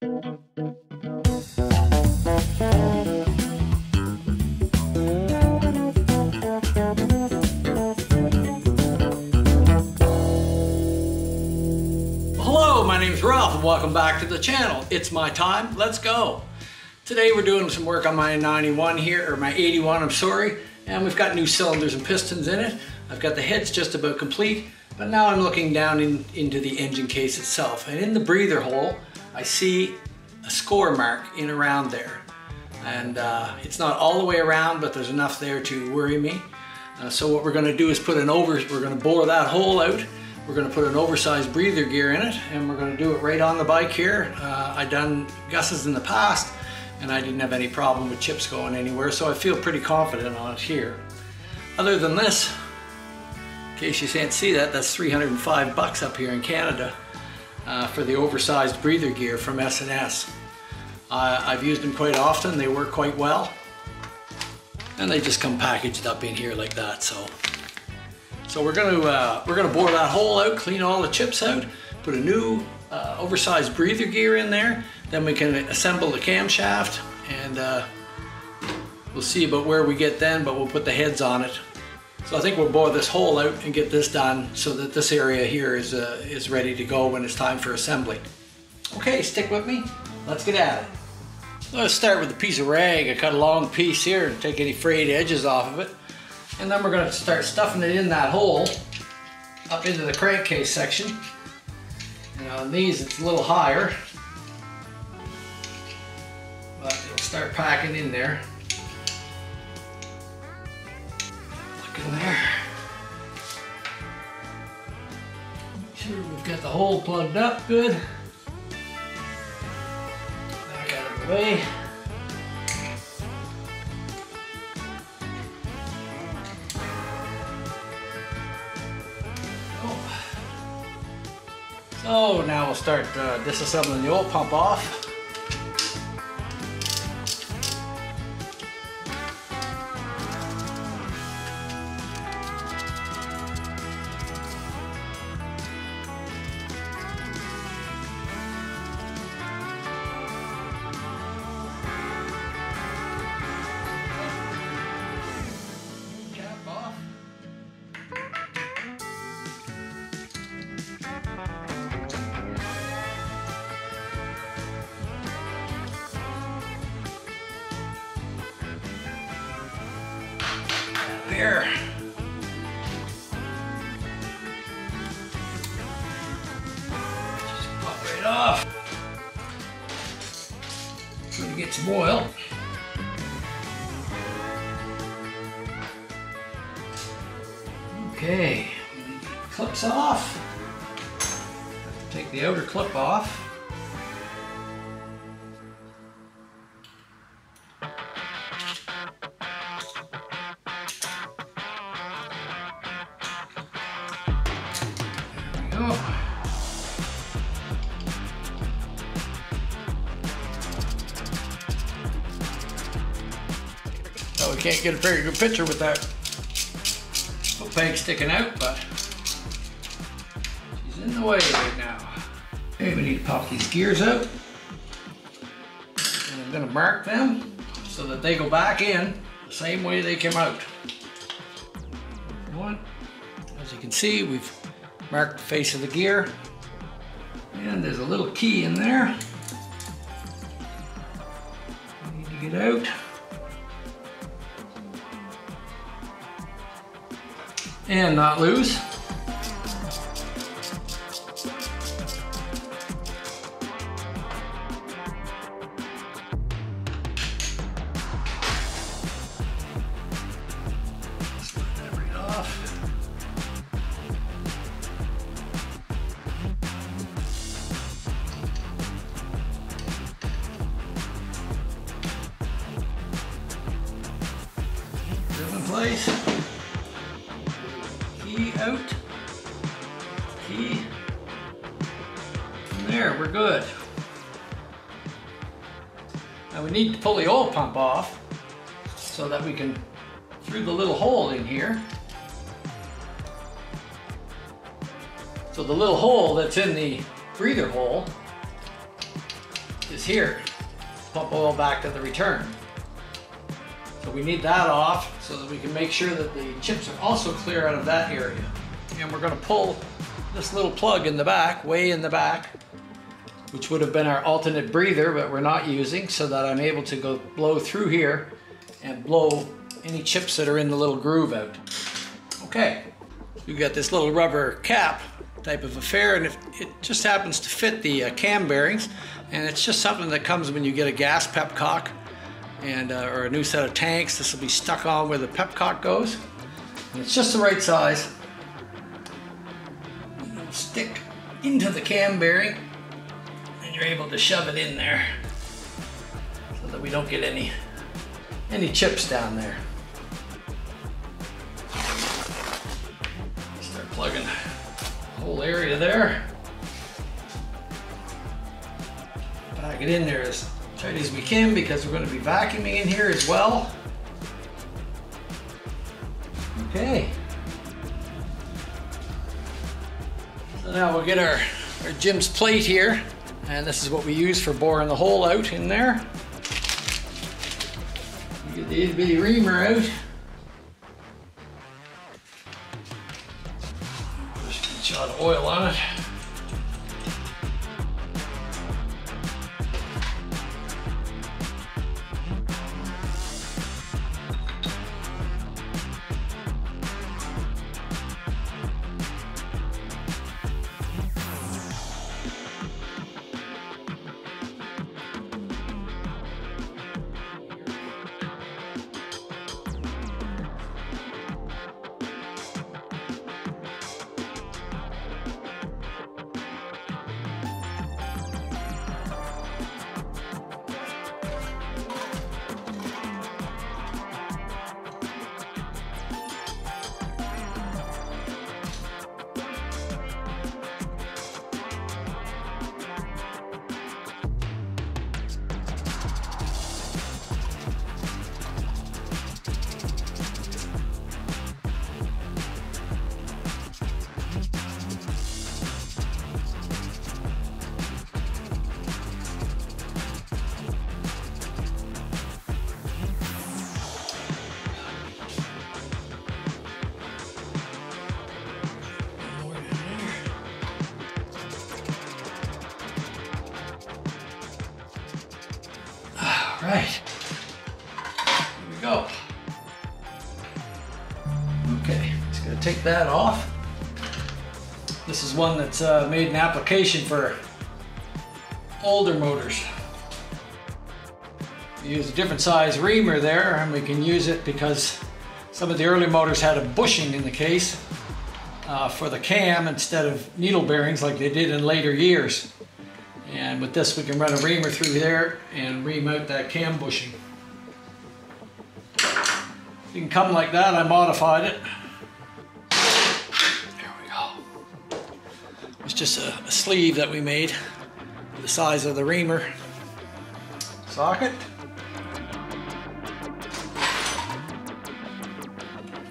Hello, my name is Ralph and welcome back to the channel. It's my time, let's go. Today we're doing some work on my 91 here, or my 81, I'm sorry, and we've got new cylinders and pistons in it. I've got the heads just about complete, but now I'm looking down into the engine case itself, and in the breather hole I see a score mark in around there, and it's not all the way around, but there's enough there to worry me. So what we're going to do is we're going to bore that hole out. We're going to put an oversized breather gear in it, and we're going to do it right on the bike here. I've done Gus's in the past and I didn't have any problem with chips going anywhere, so I feel pretty confident on it here. Other than this, in case you can't see that, that's 305 bucks up here in Canada for the oversized breather gear from S&S. I've used them quite often, they work quite well, and they just come packaged up in here like that. So we're gonna bore that hole out, clean all the chips out, put a new oversized breather gear in there, then we can assemble the camshaft, and we'll see about where we get then, but we'll put the heads on it. So I think we'll bore this hole out and get this done so that this area here is ready to go when it's time for assembly. Okay, stick with me, let's get at it. Let's start with a piece of rag. I cut a long piece here and take any frayed edges off of it. And then we're going to start stuffing it in that hole up into the crankcase section. And on these it's a little higher, but it'll start packing in there. Look in there. Make sure we've got the hole plugged up good. Back out of the way. So now we'll start disassembling the oil pump off. Cap off. Here. Just pop right off. Trying to get some oil. Okay, clips off. Take the outer clip off. Oh, we can't get a very good picture with that foot peg sticking out, but she's in the way right now. Okay, we need to pop these gears out, and I'm going to mark them so that they go back in the same way they came out. One, as you can see, we've marked the face of the gear, and there's a little key in there. We need to get out. And not loose. Slide that right off. Still in place. Key out, key, and there, we're good. Now we need to pull the oil pump off so that we can, through the little hole in here. So the little hole that's in the breather hole is here. Pump oil back to the return. So we need that off so that we can make sure that the chips are also clear out of that area. And we're going to pull this little plug in the back, way in the back, which would have been our alternate breather, but we're not using, so that I'm able to go blow through here and blow any chips that are in the little groove out. Okay, we've got this little rubber cap type of affair, and it just happens to fit the cam bearings, and it's just something that comes when you get a gas pepcock and or a new set of tanks. This will be stuck on where the pepcock goes, and it's just the right size. It'll stick into the cam bearing, and you're able to shove it in there so that we don't get any chips down there. Start plugging the whole area there. Back it in there as tight as we can because we're going to be vacuuming in here as well. Okay. So now we'll get our Jim's plate here, and this is what we use for boring the hole out in there. Get the itty bitty reamer out. Just a shot of oil on it. Right, here we go. Okay, just gonna take that off. This is one that's made an application for older motors. We use a different size reamer there, and we can use it because some of the early motors had a bushing in the case for the cam instead of needle bearings like they did in later years. And with this, we can run a reamer through there and ream out that cam bushing. You can come like that. I modified it. There we go. It's just a sleeve that we made for the size of the reamer socket.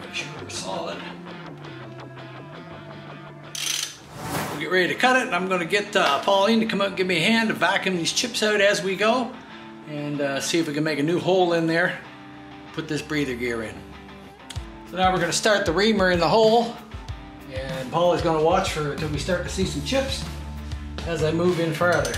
Make sure we're solid. Get ready to cut it, and I'm going to get Pauline to come out and give me a hand to vacuum these chips out as we go, and see if we can make a new hole in there, put this breather gear in. So now we're going to start the reamer in the hole, and Paulie's going to watch for until we start to see some chips as I move in further.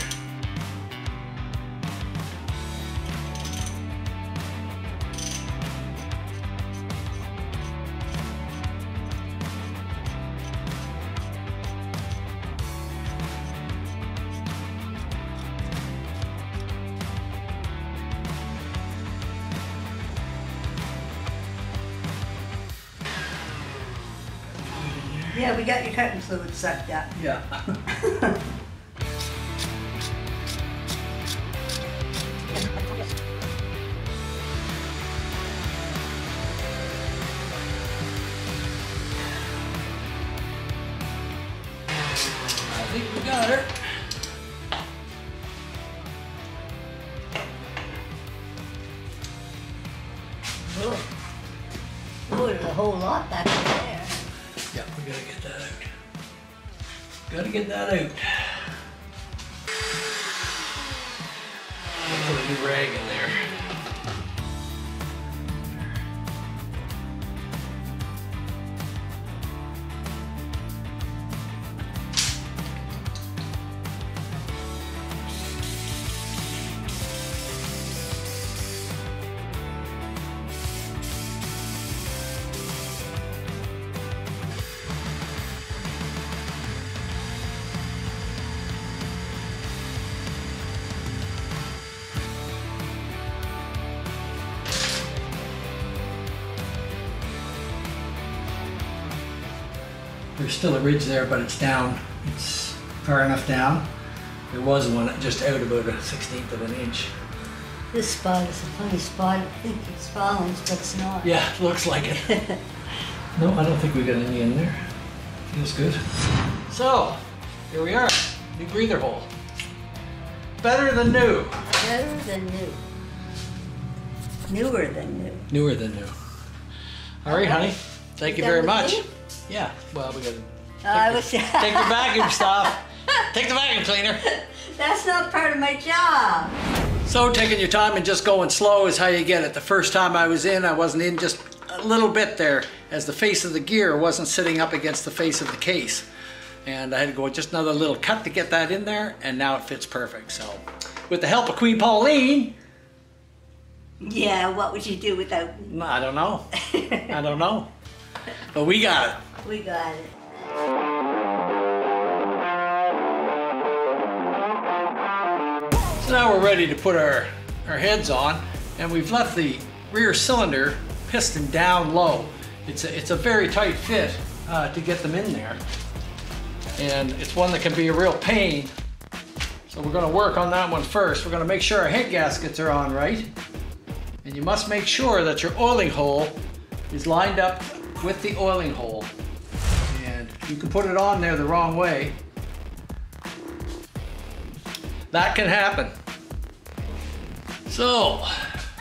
Yeah, we got your cutting fluid sucked up. Yeah. I think we got her. Oh, there's a whole lot back in there. Yeah, we gotta get that out. Gotta get that out. Put a new rag in there. There's still a ridge there, but it's down. It's far enough down. There was one just out about 1/16 of an inch. This spot is a funny spot. I think it's Fallon's, but it's not. Yeah, looks like it. No, I don't think we got any in there. Feels good. So, here we are. New breather hole. Better than new. Better than new. Newer than new. Newer than new. All right, honey. Thank you done very with much. me? Yeah, well, we got to Take take the vacuum stuff. Take the vacuum cleaner. That's not part of my job. So taking your time and just going slow is how you get it. The first time I was in, I wasn't in just a little bit there, as the face of the gear wasn't sitting up against the face of the case. And I had to go just another little cut to get that in there, and now it fits perfect. So with the help of Queen Pauline. Yeah, what would you do without me? I don't know. I don't know. But we got it. We got it. So now we're ready to put our heads on, and we've left the rear cylinder piston down low. It's a very tight fit to get them in there, and it's one that can be a real pain. So we're going to work on that one first. We're going to make sure our head gaskets are on right, and you must make sure that your oiling hole is lined up with the oiling hole. And you can put it on there the wrong way. That can happen. So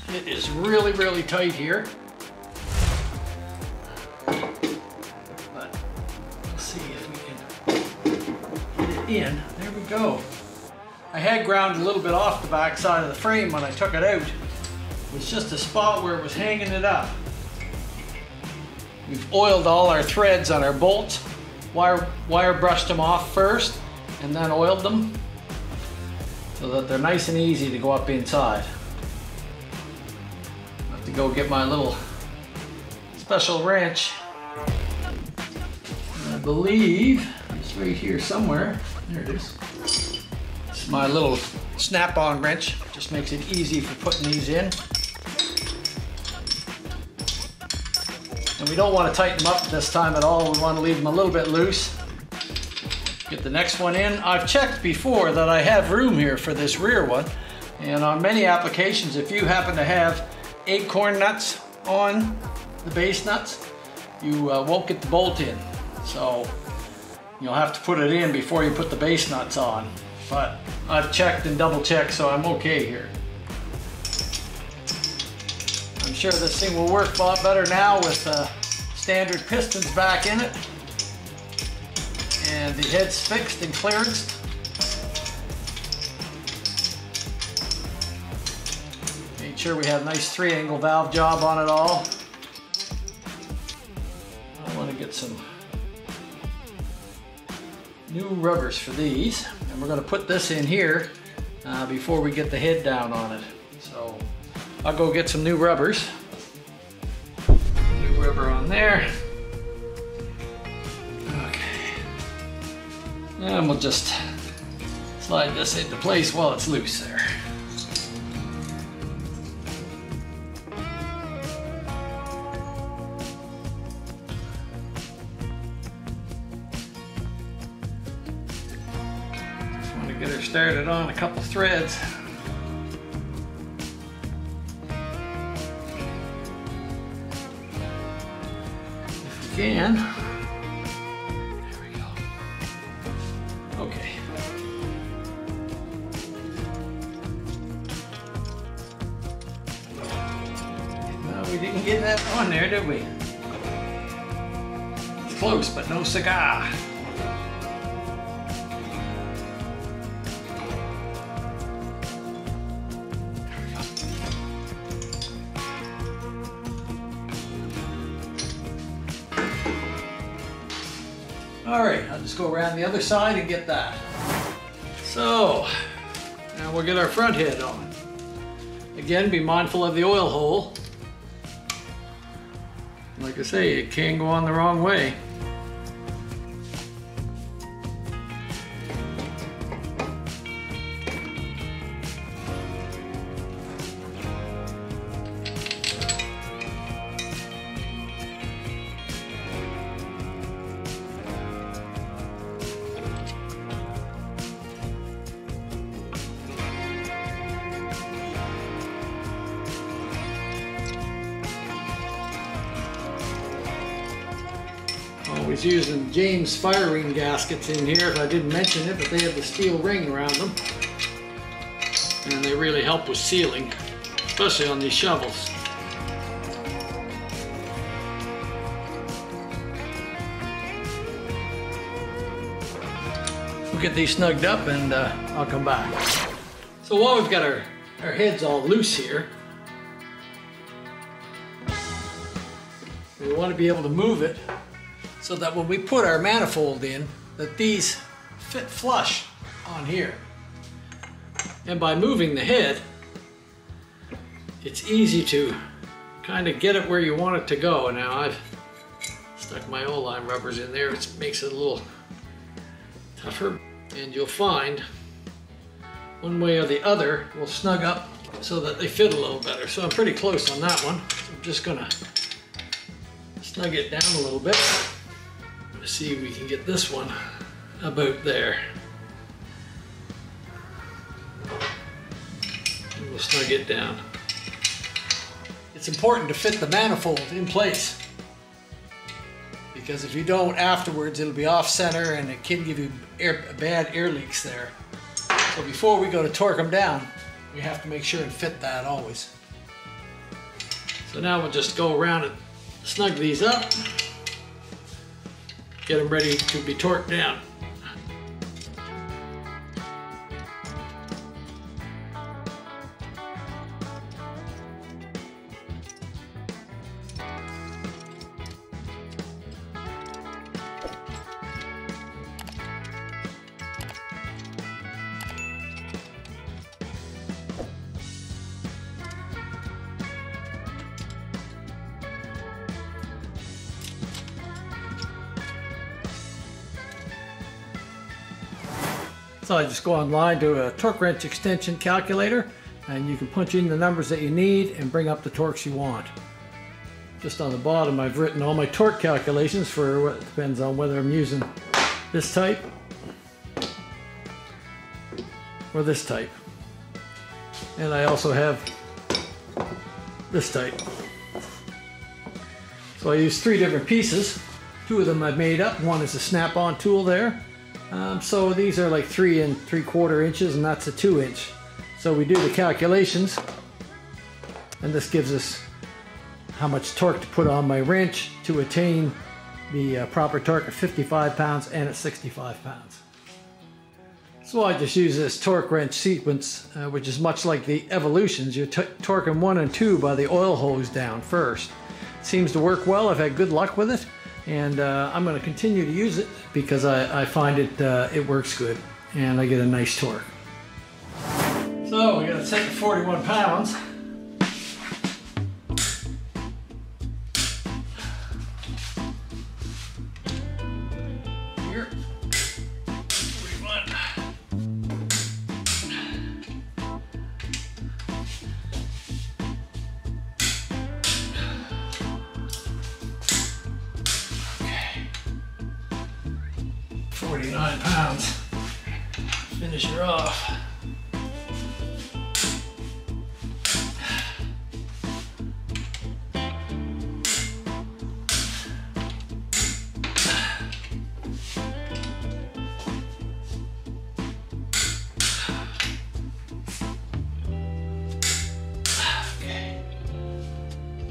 it is really, really tight here. But let's see if we can get it in. There we go. I had ground a little bit off the back side of the frame when I took it out. It was just a spot where it was hanging it up. We've oiled all our threads on our bolts, wire brushed them off first, and then oiled them so that they're nice and easy to go up inside. I have to go get my little special wrench. I believe it's right here somewhere. There it is. It's my little snap-on wrench. Just makes it easy for putting these in. And we don't want to tighten them up this time at all. We want to leave them a little bit loose. Get the next one in. I've checked before that I have room here for this rear one. And on many applications, if you happen to have acorn nuts on the base nuts, you won't get the bolt in. So you'll have to put it in before you put the base nuts on. But I've checked and double checked, so I'm okay here. I'm sure this thing will work a lot better now with standard pistons back in it and the heads fixed and clearanced. Made sure we had a nice 3-angle valve job on it all. I want to get some new rubbers for these, and we're going to put this in here before we get the head down on it. So I'll go get some new rubbers. New rubber on there. Okay. And we'll just slide this into place while it's loose there. Just want to get her started on a couple threads. Again. There we go. Okay. No, we didn't get that on there, did we? It's close, but no cigar. All right, I'll just go around the other side and get that. So, now we'll get our front head on. Again, be mindful of the oil hole. Like I say, it can go on the wrong way. Always using James fire ring gaskets in here, if I didn't mention it, but they have the steel ring around them. And they really help with sealing, especially on these shovels. We'll get these snugged up and I'll come back. So while we've got our heads all loose here, we want to be able to move it so that when we put our manifold in, that these fit flush on here. And by moving the head, it's easy to kind of get it where you want it to go. Now I've stuck my O-line rubbers in there, it makes it a little tougher. And you'll find one way or the other will snug up so that they fit a little better. So I'm pretty close on that one. So I'm just gonna snug it down a little bit. Let's see if we can get this one about there. And we'll snug it down. It's important to fit the manifold in place, because if you don't afterwards, it'll be off center and it can give you bad air leaks there. So before we go to torque them down, we have to make sure and fit that always. So now we'll just go around and snug these up. Get them ready to be torqued down. So I just go online to a torque wrench extension calculator, and you can punch in the numbers that you need and bring up the torques you want. Just on the bottom I've written all my torque calculations for what depends on whether I'm using this type or this type. And I also have this type. So I use 3 different pieces. 2 of them I've made up. One is a snap-on tool there. So these are like 3 3/4 inches, and that's a 2-inch. So we do the calculations, and this gives us how much torque to put on my wrench to attain the proper torque at 55 pounds and at 65 pounds. So I just use this torque wrench sequence, which is much like the Evolutions. You're torquing 1 and 2 by the oil hose down first. It seems to work well. I've had good luck with it. And I'm going to continue to use it because I find it works good and I get a nice torque. So we got it set to 41 pounds. Here, 41. Okay. 49 pounds. Finish her off. Go.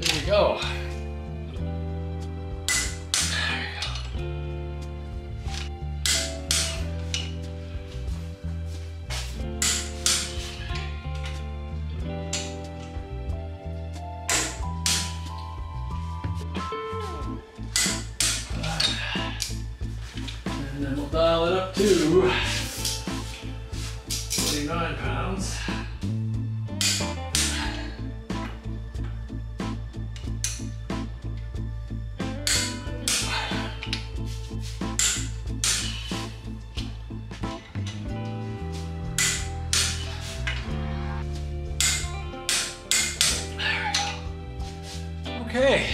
There you go. then we'll dial it up to 49 pounds. Okay,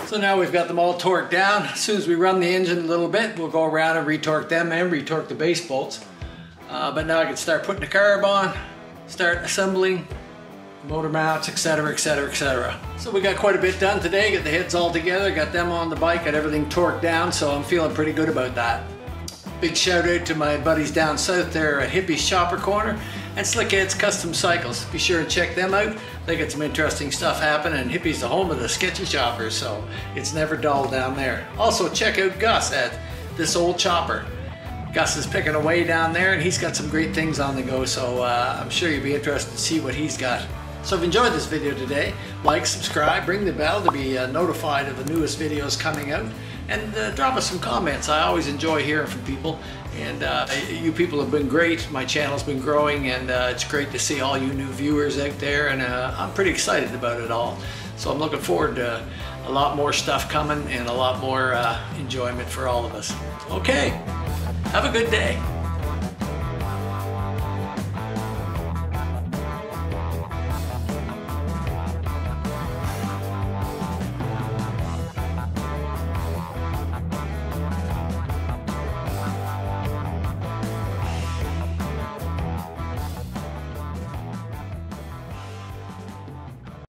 so now we've got them all torqued down. As soon as we run the engine a little bit, we'll go around and retorque them and retorque the base bolts. But now I can start putting the carb on, start assembling motor mounts, etc, etc, etc. So we got quite a bit done today, got the heads all together, got them on the bike, got everything torqued down, so I'm feeling pretty good about that. Big shout out to my buddies down south there at Hippie's Chopper Corner and Slickheads Custom Cycles. Be sure and check them out. They got some interesting stuff happening, and Hippie's the home of the sketchy choppers, so it's never dull down there. Also check out Gus at This Old Chopper. Gus is picking away down there, and he's got some great things on the go, so I'm sure you'll be interested to see what he's got. So if you enjoyed this video today, like, subscribe, ring the bell to be notified of the newest videos coming out, and drop us some comments. I always enjoy hearing from people, and you people have been great. My channel's been growing, and it's great to see all you new viewers out there, and I'm pretty excited about it all. So I'm looking forward to a lot more stuff coming and a lot more enjoyment for all of us. Okay, have a good day.